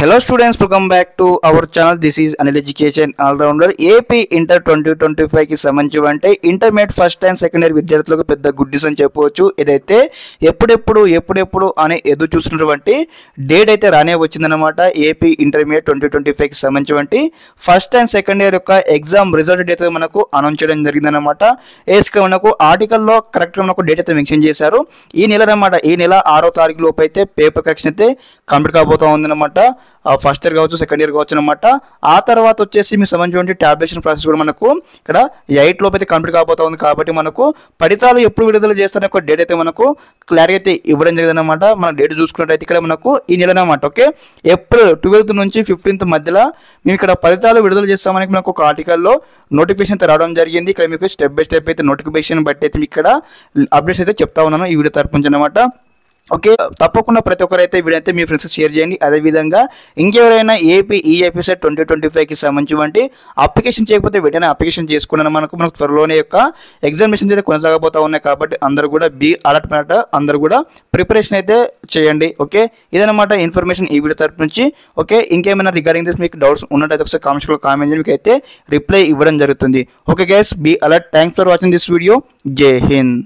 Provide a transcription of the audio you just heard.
Hello students, welcome back to our channel. This is Anil Education All-Rounder. AP Inter 2025 కి సంబంధించి అంటే intermediate first and second year విద్యార్థులకు పెద్ద good news అని చెప్పవచ్చు. ఇదైతే ఎప్పుడెప్పుడు అని ఎదురు చూస్తున్నటువంటి డేట్ అయితే రానే వచ్చిందనమాట. ఏపీ ఇంటర్మీడియట్ 2025 కి సంబంధించి ఫస్ట్ అండ్ సెకండ్ ఇయర్ యొక్క ఎగ్జామ్ రిజల్ట్ డేట్ అయితే మనకు అనౌన్స్ చేయడం జరిగిందనమాట. ఏస్గా మనకు ఆర్టికల్లో కరెక్ట్గా మనకు డేట్ అయితే మెన్షన్ చేశారు. ఈ నెల 6వ తారీఖు లోపు అయితే పేపర్ కరెక్షన్ అయితే కంప్లీట్ కాబోతా ఉందన్నమాట. ఫస్ట్ ఇయర్ కావచ్చు, సెకండ్ ఇయర్ కావచ్చు అనమాట. ఆ తర్వాత వచ్చేసి మీకు సంబంధించిన టాబ్లేషన్ ప్రాసెస్ కూడా మనకు ఇక్కడ 8 లోపు అయితే కంప్లీట్ కాబోతా ఉంది. కాబట్టి మనకు ఫలితాలు ఎప్పుడు విడుదల చేస్తారనే ఒక డేట్ అయితే మనకు క్లారిటీ అయితే ఇవ్వడం జరిగిందనమాట. మన డేట్ చూసుకున్నట్టయితే ఇక్కడ మనకు ఈ నెల అనమాట. ఓకే, ఏప్రిల్ 12th నుంచి 15th మధ్యలో మేము ఇక్కడ ఫలితాలు విడుదల చేస్తామని మనకు ఒక ఆర్టికల్లో నోటిఫికేషన్ అయితే రావడం జరిగింది. ఇక్కడ మీకు స్టెప్ బై స్టెప్ అయితే నోటిఫికేషన్ బట్టి అయితే మీకు ఇక్కడ అప్డేట్స్ అయితే చెప్తా ఉన్నాను ఈ వీడియో తరపు నుంచి అనమాట. ఓకే, తప్పకుండా ప్రతి ఒక్కరైతే వీడైతే మీ ఫ్రెండ్స్ షేర్ చేయండి. అదేవిధంగా ఇంకెవరైనా ఏపీ ఈఎఫ్ఎస్ఎట్ 2025కి సంబంధించి అప్లికేషన్ చేయకపోతే వెంటనే అప్లికేషన్ చేసుకున్నాను. మనకు త్వరలోనే యొక్క ఎగ్జామినేషన్స్ అయితే కొనసాగబోతా ఉన్నాయి. కాబట్టి అందరూ కూడా బీ అలర్ట్ మాట, అందరూ కూడా ప్రిపరేషన్ అయితే చేయండి. ఓకే, ఇదనమాట ఇన్ఫర్మేషన్ ఈ వీడియో తరపు నుంచి. ఓకే, ఇంకేమైనా రిగార్డింగ్ దిస్ మీకు డౌట్స్ ఉన్నట్టయితే ఒకసారి కామెంట్స్లో కామెంట్ చేయండి, మీకు అయితే రిప్లై ఇవ్వడం జరుగుతుంది. Okay guys, be alert. Thanks for watching this video. జై హింద్.